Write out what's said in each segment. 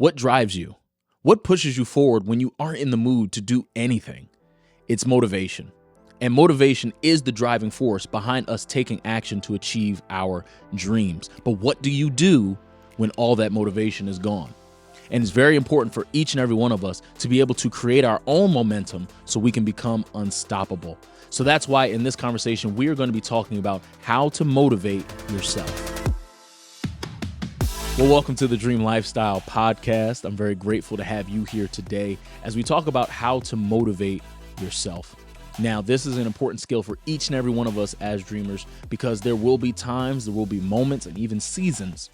What drives you? What pushes you forward when you aren't in the mood to do anything? It's motivation. And motivation is the driving force behind us taking action to achieve our dreams. But what do you do when all that motivation is gone? And it's very important for each and every one of us to be able to create our own momentum so we can become unstoppable. So that's why in this conversation, we are going to be talking about how to motivate yourself. Well, welcome to the Dream Lifestyle Podcast. I'm very grateful to have you here today as we talk about how to motivate yourself. Now, this is an important skill for each and every one of us as dreamers because there will be times, there will be moments, and even seasons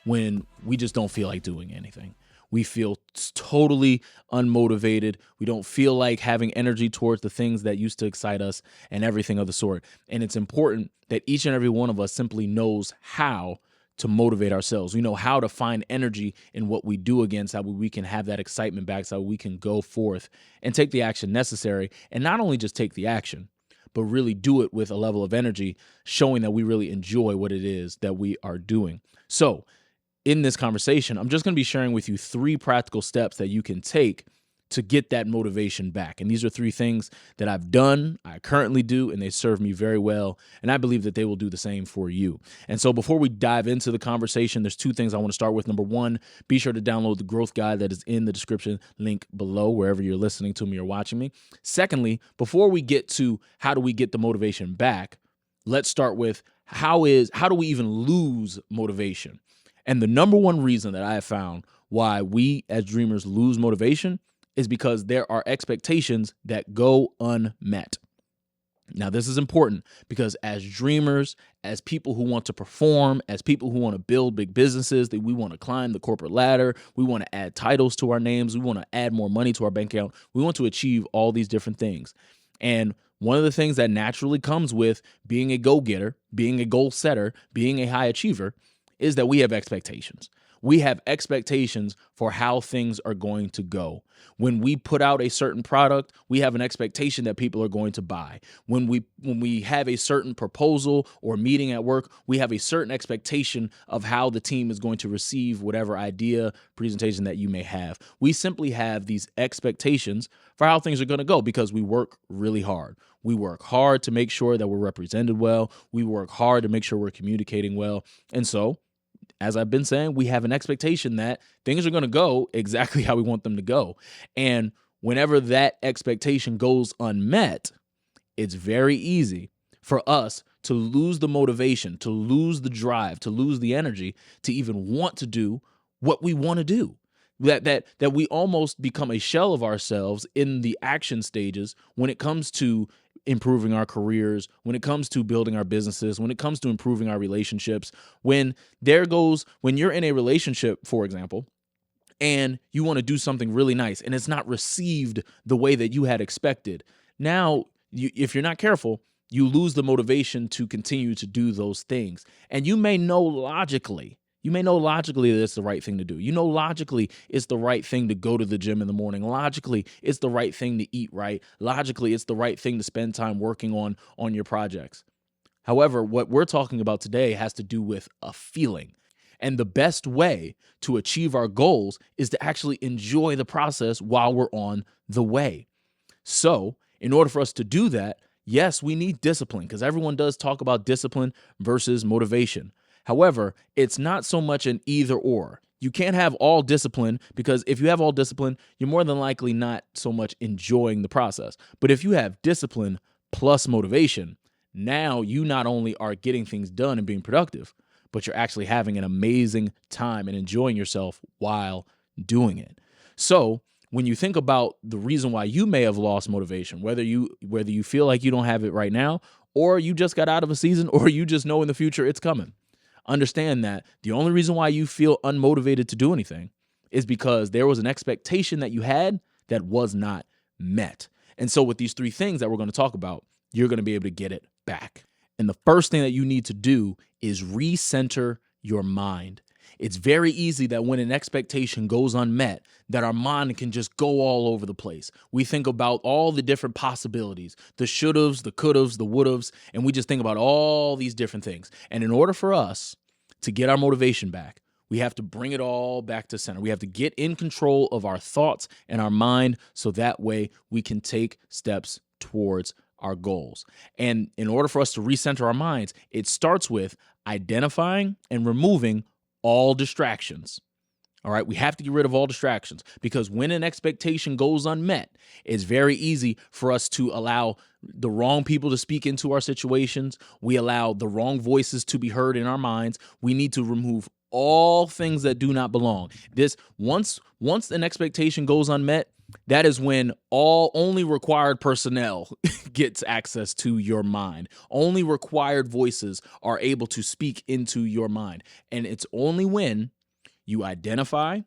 when we just don't feel like doing anything. We feel totally unmotivated. We don't feel like having energy towards the things that used to excite us and everything of the sort. And it's important that each and every one of us simply knows how to motivate ourselves. We know how to find energy in what we do again so we can have that excitement back, so we can go forth and take the action necessary. And not only just take the action, but really do it with a level of energy, showing that we really enjoy what it is that we are doing. So in this conversation, I'm just going to be sharing with you 3 practical steps that you can take to get that motivation back. And these are 3 things that I've done, I currently do, and they serve me very well. And I believe that they will do the same for you. And so before we dive into the conversation, there's 2 things I want to start with. Number 1, be sure to download the growth guide that is in the description link below, wherever you're listening to me or watching me. Secondly, before we get to how do we get the motivation back, let's start with how do we even lose motivation? And the number 1 reason that I have found why we as dreamers lose motivation is because there are expectations that go unmet. Now, this is important because as dreamers, as people who want to perform, as people who want to build big businesses, that we want to climb the corporate ladder, we want to add titles to our names, we want to add more money to our bank account, we want to achieve all these different things. And one of the things that naturally comes with being a go-getter, being a goal setter, being a high achiever is that we have expectations. We have expectations for how things are going to go. When we put out a certain product, we have an expectation that people are going to buy. When we have a certain proposal or meeting at work, we have a certain expectation of how the team is going to receive whatever idea, presentation that you may have. We simply have these expectations for how things are going to go because we work really hard. We work hard to make sure that we're represented well. We work hard to make sure we're communicating well. And so, as I've been saying, we have an expectation that things are going to go exactly how we want them to go. And whenever that expectation goes unmet, it's very easy for us to lose the motivation, to lose the drive, to lose the energy to even want to do what we want to do. That we almost become a shell of ourselves in the action stages when it comes to improving our careers, when it comes to building our businesses, when it comes to improving our relationships. When you're in a relationship, for example, and you want to do something really nice and it's not received the way that you had expected, now, if you're not careful, you lose the motivation to continue to do those things. And you may know logically that it's the right thing to do. You know logically it's the right thing to go to the gym in the morning. Logically, it's the right thing to eat right. Logically, it's the right thing to spend time working on your projects. However, what we're talking about today has to do with a feeling. And the best way to achieve our goals is to actually enjoy the process while we're on the way. So, in order for us to do that, yes, we need discipline because everyone does talk about discipline versus motivation. However, it's not so much an either or. You can't have all discipline because if you have all discipline, you're more than likely not so much enjoying the process. But if you have discipline plus motivation, now you not only are getting things done and being productive, but you're actually having an amazing time and enjoying yourself while doing it. So when you think about the reason why you may have lost motivation, whether you feel like you don't have it right now, or you just got out of a season, or you just know in the future it's coming, understand that the only reason why you feel unmotivated to do anything is because there was an expectation that you had that was not met. And so with these 3 things that we're going to talk about, you're going to be able to get it back. And the first thing that you need to do is recenter your mind. It's very easy that when an expectation goes unmet, that our mind can just go all over the place. We think about all the different possibilities, the should'ves, the could'ves, the would'ves, and we just think about all these different things. And in order for us to get our motivation back, We have to bring it all back to center. We have to get in control of our thoughts and our mind so that way we can take steps towards our goals. And in order for us to recenter our minds, it starts with identifying and removing all distractions. All right, we have to get rid of all distractions because when an expectation goes unmet, it's very easy for us to allow the wrong people to speak into our situations. We allow the wrong voices to be heard in our minds. We need to remove all things that do not belong. This once an expectation goes unmet, that is when only required personnel gets access to your mind. Only required voices are able to speak into your mind. And it's only when you identify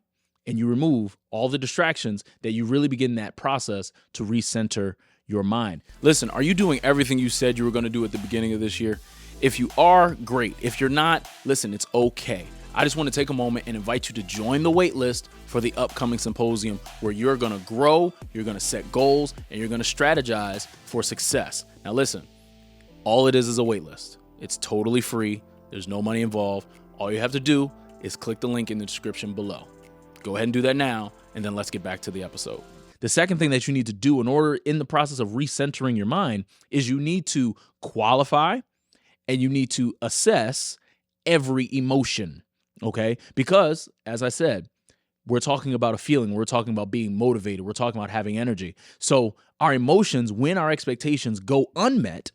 and you remove all the distractions that you really begin that process to recenter your mind. Listen, are you doing everything you said you were going to do at the beginning of this year? If you are, great. If you're not, listen, it's okay. I just want to take a moment and invite you to join the wait list for the upcoming symposium where you're going to grow, you're going to set goals, and you're going to strategize for success. Now listen, all it is a wait list. It's totally free. There's no money involved. All you have to do is click the link in the description below. Go ahead and do that now, and then let's get back to the episode. The second thing that you need to do in the process of recentering your mind is you need to qualify and you need to assess every emotion, okay? Because, as I said, we're talking about a feeling. We're talking about being motivated. We're talking about having energy. So our emotions, when our expectations go unmet,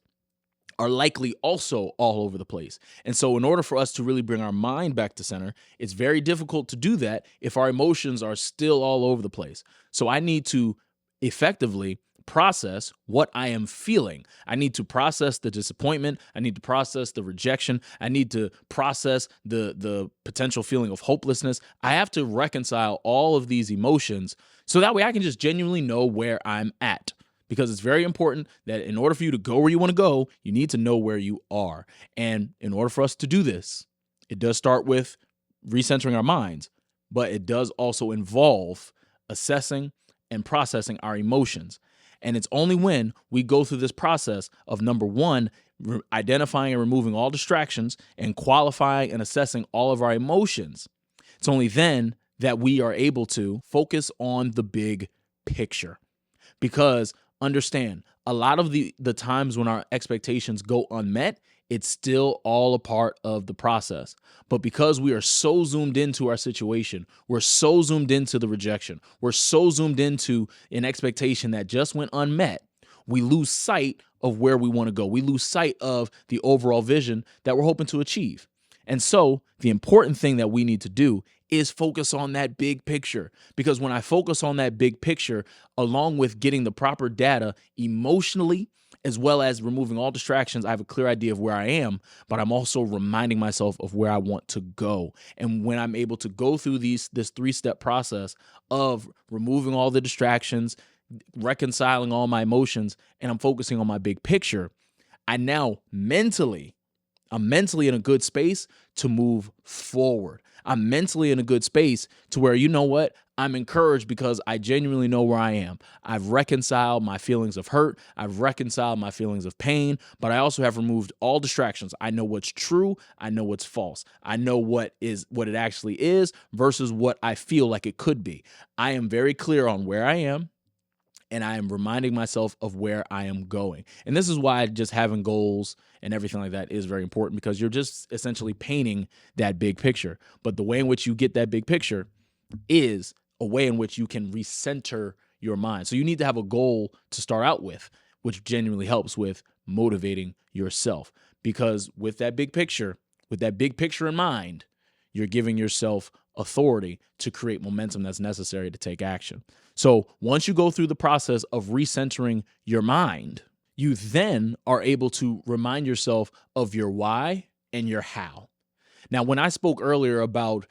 are likely also all over the place. And so in order for us to really bring our mind back to center, it's very difficult to do that if our emotions are still all over the place. So I need to effectively process what I am feeling. I need to process the disappointment. I need to process the rejection. I need to process the potential feeling of hopelessness. I have to reconcile all of these emotions so that way I can just genuinely know where I'm at. Because it's very important that in order for you to go where you want to go, you need to know where you are. And in order for us to do this, it does start with recentering our minds, but it does also involve assessing and processing our emotions. And it's only when we go through this process of, number one, identifying and removing all distractions and qualifying and assessing all of our emotions. It's only then that we are able to focus on the big picture. Because understand, a lot of the times when our expectations go unmet, it's still all a part of the process. But because we are so zoomed into our situation, we're so zoomed into the rejection, we're so zoomed into an expectation that just went unmet, we lose sight of where we want to go. We lose sight of the overall vision that we're hoping to achieve. And so the important thing that we need to do is focus on that big picture. Because when I focus on that big picture, along with getting the proper data emotionally, as well as removing all distractions, I have a clear idea of where I am, but I'm also reminding myself of where I want to go. And when I'm able to go through this 3-step process of removing all the distractions, reconciling all my emotions, and I'm focusing on my big picture, I'm mentally in a good space to move forward. I'm mentally in a good space to where, you know what, I'm encouraged because I genuinely know where I am. I've reconciled my feelings of hurt. I've reconciled my feelings of pain, but I also have removed all distractions. I know what's true. I know what's false. I know what it actually is versus what I feel like it could be. I am very clear on where I am, and I am reminding myself of where I am going. And this is why just having goals and everything like that is very important, because you're just essentially painting that big picture. But the way in which you get that big picture is a way in which you can recenter your mind. So you need to have a goal to start out with, which genuinely helps with motivating yourself. Because with that big picture in mind, you're giving yourself authority to create momentum that's necessary to take action. So once you go through the process of recentering your mind, you then are able to remind yourself of your why and your how. Now, when I spoke earlier about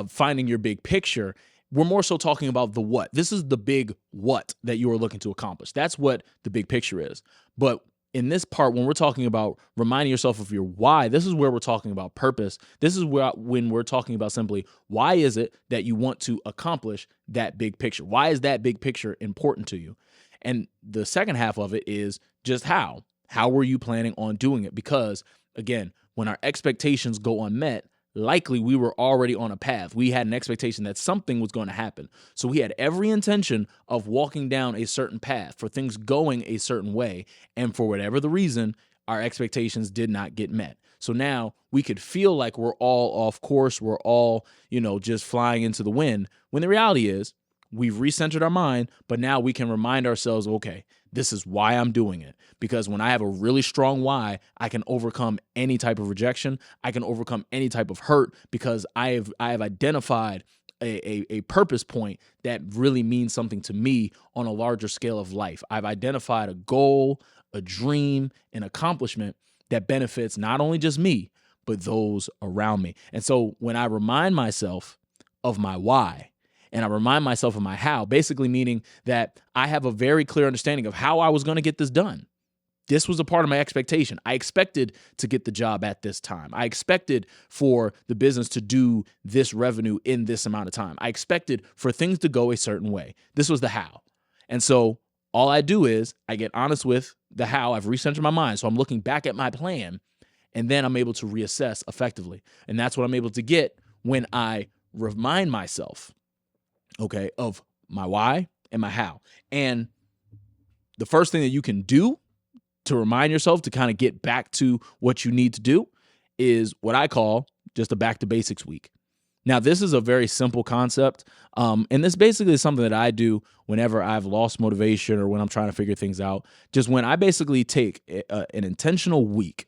finding your big picture, we're more so talking about the what. This is the big what that you are looking to accomplish. That's what the big picture is. But in this part, when we're talking about reminding yourself of your why, this is where we're talking about purpose. This is when we're talking about simply, why is it that you want to accomplish that big picture? Why is that big picture important to you? And the second half of it is just how. How were you planning on doing it? Because, again, when our expectations go unmet, likely we were already on a path. We had an expectation that something was going to happen. So we had every intention of walking down a certain path, for things going a certain way. And for whatever the reason, our expectations did not get met. So now we could feel like we're all off course. We're all, just flying into the wind, when the reality is we've recentered our mind, but now we can remind ourselves, okay, this is why I'm doing it. Because when I have a really strong why, I can overcome any type of rejection. I can overcome any type of hurt, because I have identified a purpose point that really means something to me on a larger scale of life. I've identified a goal, a dream, an accomplishment that benefits not only just me, but those around me. And so when I remind myself of my why, and I remind myself of my how, basically meaning that I have a very clear understanding of how I was going to get this done. This was a part of my expectation. I expected to get the job at this time. I expected for the business to do this revenue in this amount of time. I expected for things to go a certain way. This was the how. And so all I do is I get honest with the how. I've recentered my mind. So I'm looking back at my plan, and then I'm able to reassess effectively. And that's what I'm able to get when I remind myself, okay, of my why and my how. And the first thing that you can do to remind yourself to kind of get back to what you need to do is what I call just a back to basics week. Now, this is a very simple concept. And this basically is something that I do whenever I've lost motivation or when I'm trying to figure things out. Just when I basically take an intentional week,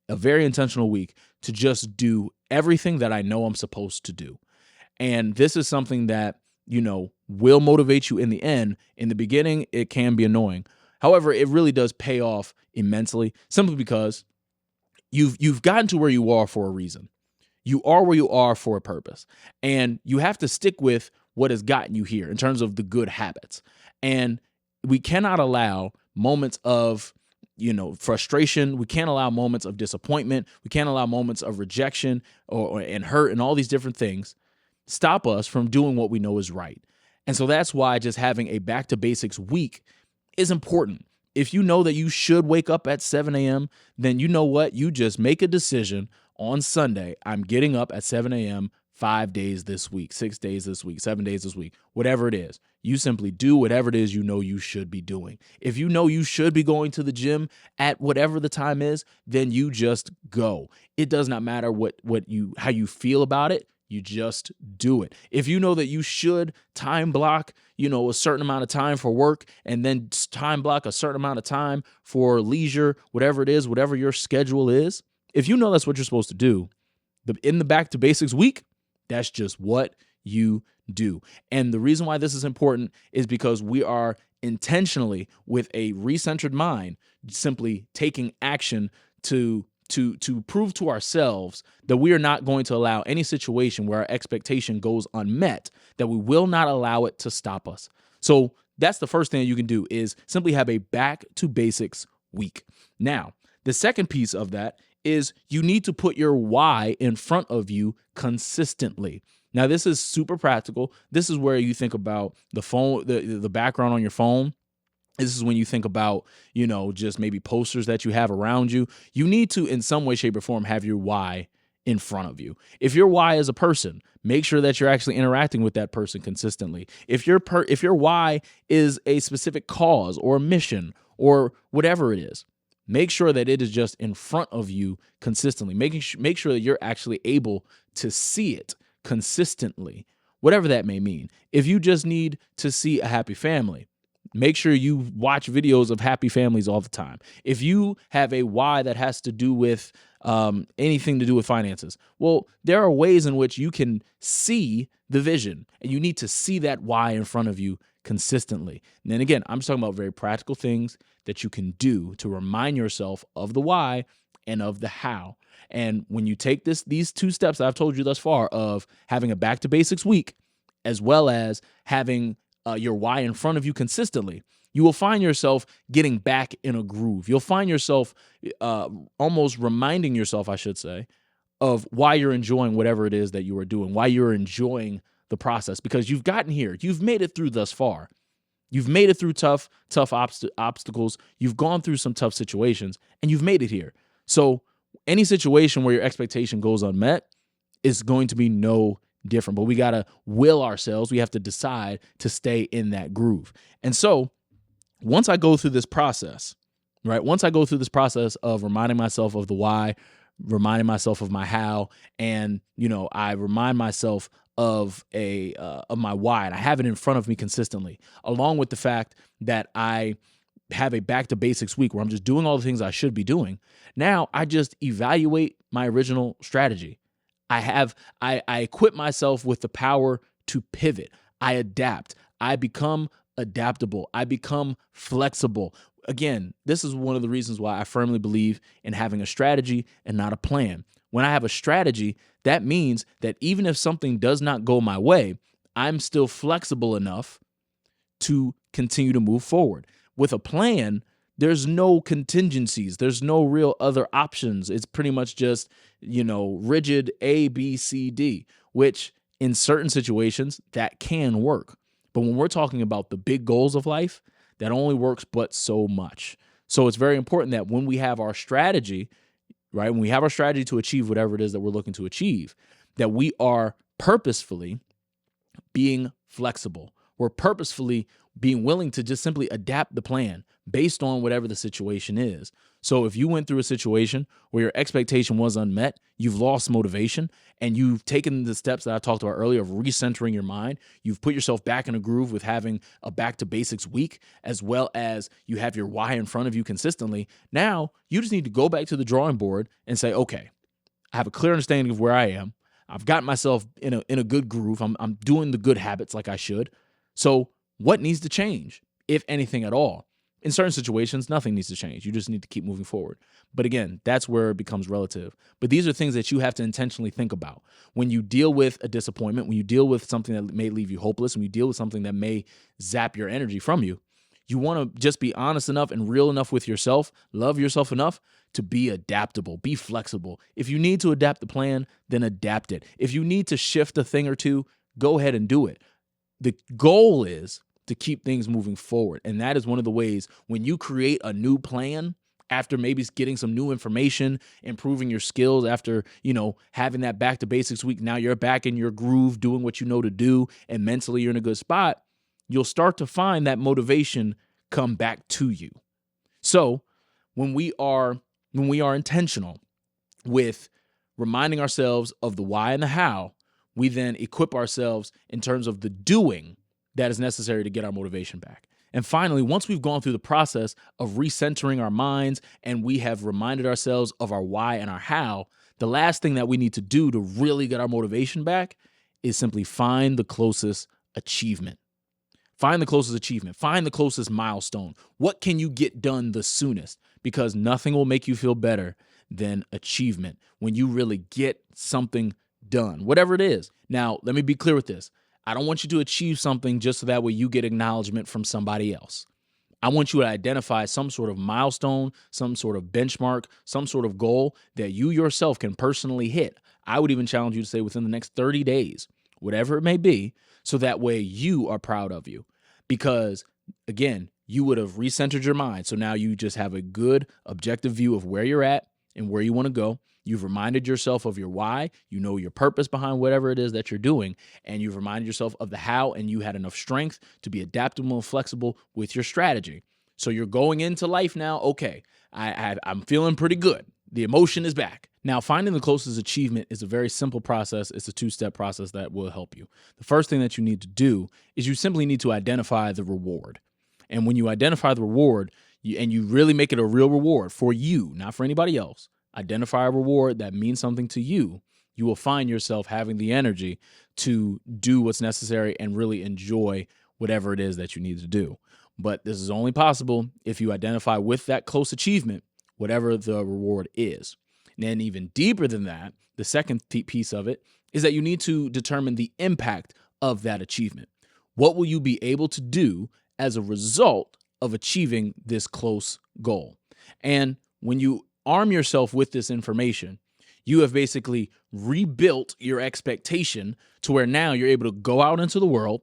a very intentional week, to just do everything that I know I'm supposed to do. And this is something that, will motivate you in the end. In the beginning, it can be annoying. However, it really does pay off immensely, simply because you've gotten to where you are for a reason. You are where you are for a purpose, and you have to stick with what has gotten you here in terms of the good habits. And we cannot allow moments of, frustration. We can't allow moments of disappointment. We can't allow moments of rejection and hurt and all these different things stop us from doing what we know is right. And so that's why just having a back to basics week is important. If you know that you should wake up at 7 a.m., then you know what? You just make a decision on Sunday. I'm getting up at 7 a.m. 5 days this week, 6 days this week, 7 days this week, whatever it is. You simply do whatever it is you know you should be doing. If you know you should be going to the gym at whatever the time is, then you just go. It does not matter how you feel about it. You just do it. If you know that you should time block, a certain amount of time for work, and then time block a certain amount of time for leisure, whatever it is, whatever your schedule is, if you know that's what you're supposed to do, in the back to basics week, that's just what you do. And the reason why this is important is because we are intentionally, with a recentered mind, simply taking action to prove to ourselves that we are not going to allow any situation where our expectation goes unmet, that we will not allow it to stop us. So that's the first thing that you can do, is simply have a back to basics week. Now, the second piece of that is you need to put your why in front of you consistently. Now, this is super practical. This is where you think about the phone, the background on your phone. This is when you think about, just maybe posters that you have around you. You need to, in some way, shape, or form, have your why in front of you. If your why is a person, make sure that you're actually interacting with that person consistently. If your why is a specific cause or mission or whatever it is, make sure that it is just in front of you consistently. Make sure that you're actually able to see it consistently, whatever that may mean. If you just need to see a happy family, make sure you watch videos of happy families all the time. If you have a why that has to do with anything to do with finances, well, there are ways in which you can see the vision, and you need to see that why in front of you consistently. And then again, I'm just talking about very practical things that you can do to remind yourself of the why and of the how. And when you take these two steps that I've told you thus far, of having a back to basics week, as well as having your why in front of you consistently, you will find yourself getting back in a groove. You'll find yourself almost reminding yourself, I should say, of why you're enjoying whatever it is that you are doing, why you're enjoying the process, because you've gotten here. You've made it through thus far. You've made it through tough obstacles. You've gone through some tough situations, and you've made it here. So any situation where your expectation goes unmet, is going to be no different. But we got to will ourselves. We have to decide to stay in that groove. And so once I go through this process, right? Once I go through this process of reminding myself of the why, reminding myself of my how, and I remind myself of my why, and I have it in front of me consistently, along with the fact that I have a back to basics week where I'm just doing all the things I should be doing. Now I just evaluate my original strategy. I equip myself with the power to pivot. I adapt. I become adaptable. I become flexible. Again, this is one of the reasons why I firmly believe in having a strategy and not a plan. When I have a strategy, that means that even if something does not go my way, I'm still flexible enough to continue to move forward. With a plan, there's no contingencies. There's no real other options. It's pretty much just, rigid A, B, C, D, which in certain situations that can work. But when we're talking about the big goals of life, that only works but so much. So it's very important that when we have our strategy, right, when we have our strategy to achieve whatever it is that we're looking to achieve, that we are purposefully being flexible. We're purposefully being willing to just simply adapt the plan based on whatever the situation is. So if you went through a situation where your expectation was unmet, you've lost motivation, and you've taken the steps that I talked about earlier of recentering your mind, you've put yourself back in a groove with having a back to basics week, as well as you have your why in front of you consistently. Now you just need to go back to the drawing board and say, okay, I have a clear understanding of where I am. I've got myself in a good groove. I'm doing the good habits like I should. So what needs to change, if anything at all? In certain situations, nothing needs to change. You just need to keep moving forward. But again, that's where it becomes relative. But these are things that you have to intentionally think about. When you deal with a disappointment, when you deal with something that may leave you hopeless, when you deal with something that may zap your energy from you, you want to just be honest enough and real enough with yourself, love yourself enough to be adaptable, be flexible. If you need to adapt the plan, then adapt it. If you need to shift a thing or two, go ahead and do it. The goal is to keep things moving forward. And that is one of the ways when you create a new plan after maybe getting some new information, improving your skills after, having that back to basics week. Now you're back in your groove, doing what you know to do, and mentally you're in a good spot. You'll start to find that motivation come back to you. So when we are intentional with reminding ourselves of the why and the how, we then equip ourselves in terms of the doing that is necessary to get our motivation back. And finally, once we've gone through the process of recentering our minds and we have reminded ourselves of our why and our how, the last thing that we need to do to really get our motivation back is simply find the closest achievement. Find the closest achievement. Find the closest milestone. What can you get done the soonest? Because nothing will make you feel better than achievement when you really get something done, whatever it is. Now, let me be clear with this. I don't want you to achieve something just so that way you get acknowledgement from somebody else. I want you to identify some sort of milestone, some sort of benchmark, some sort of goal that you yourself can personally hit. I would even challenge you to say within the next 30 days, whatever it may be, so that way you are proud of you. Because, again, you would have recentered your mind. So now you just have a good objective view of where you're at and where you want to go. You've reminded yourself of your why, you know your purpose behind whatever it is that you're doing, and you've reminded yourself of the how, and you had enough strength to be adaptable and flexible with your strategy. So you're going into life now, okay, I'm feeling pretty good. The emotion is back. Now, finding the closest achievement is a very simple process. It's a two-step process that will help you. The first thing that you need to do is you simply need to identify the reward. And when you identify the reward, and you really make it a real reward for you, not for anybody else, identify a reward that means something to you, you will find yourself having the energy to do what's necessary and really enjoy whatever it is that you need to do. But this is only possible if you identify with that close achievement, whatever the reward is. And then even deeper than that, the second piece of it is that you need to determine the impact of that achievement. What will you be able to do as a result of achieving this close goal? And when you arm yourself with this information, you have basically rebuilt your expectation to where now you're able to go out into the world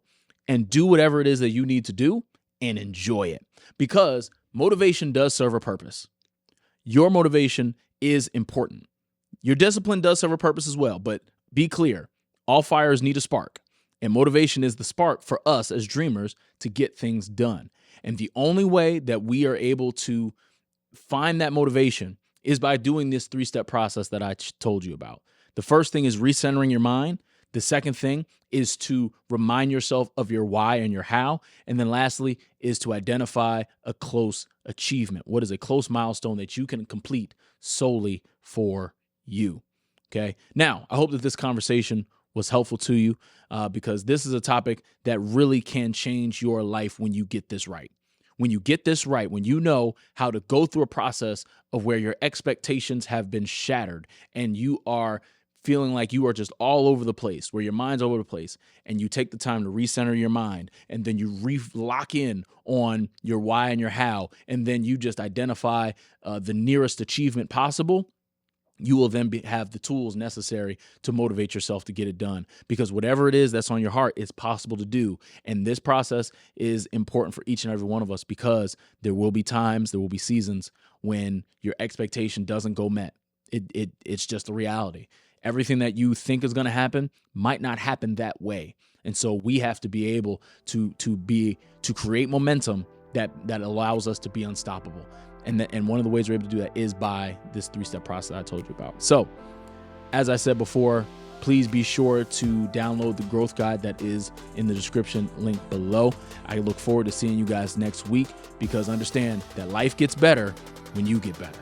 and do whatever it is that you need to do and enjoy it. Because motivation does serve a purpose. Your motivation is important. Your discipline does serve a purpose as well, but be clear, all fires need a spark, and motivation is the spark for us as dreamers to get things done. And the only way that we are able to find that motivation is by doing this 3-step process that I told you about. The first thing is recentering your mind. The second thing is to remind yourself of your why and your how. And then lastly is to identify a close achievement. What is a close milestone that you can complete solely for you? Okay. Now, I hope that this conversation was helpful to you because this is a topic that really can change your life when you get this right. When you get this right, when you know how to go through a process of where your expectations have been shattered and you are feeling like you are just all over the place, where your mind's all over the place, and you take the time to recenter your mind, and then you lock in on your why and your how, and then you just identify the nearest achievement possible, you will then have the tools necessary to motivate yourself to get it done. Because whatever it is that's on your heart is possible to do. And this process is important for each and every one of us because there will be times, there will be seasons when your expectation doesn't go met. It's just a reality. Everything that you think is going to happen might not happen that way. And so we have to be able to create momentum that allows us to be unstoppable. And one of the ways we're able to do that is by this 3-step process I told you about. So, as I said before, please be sure to download the growth guide that is in the description link below. I look forward to seeing you guys next week because understand that life gets better when you get better.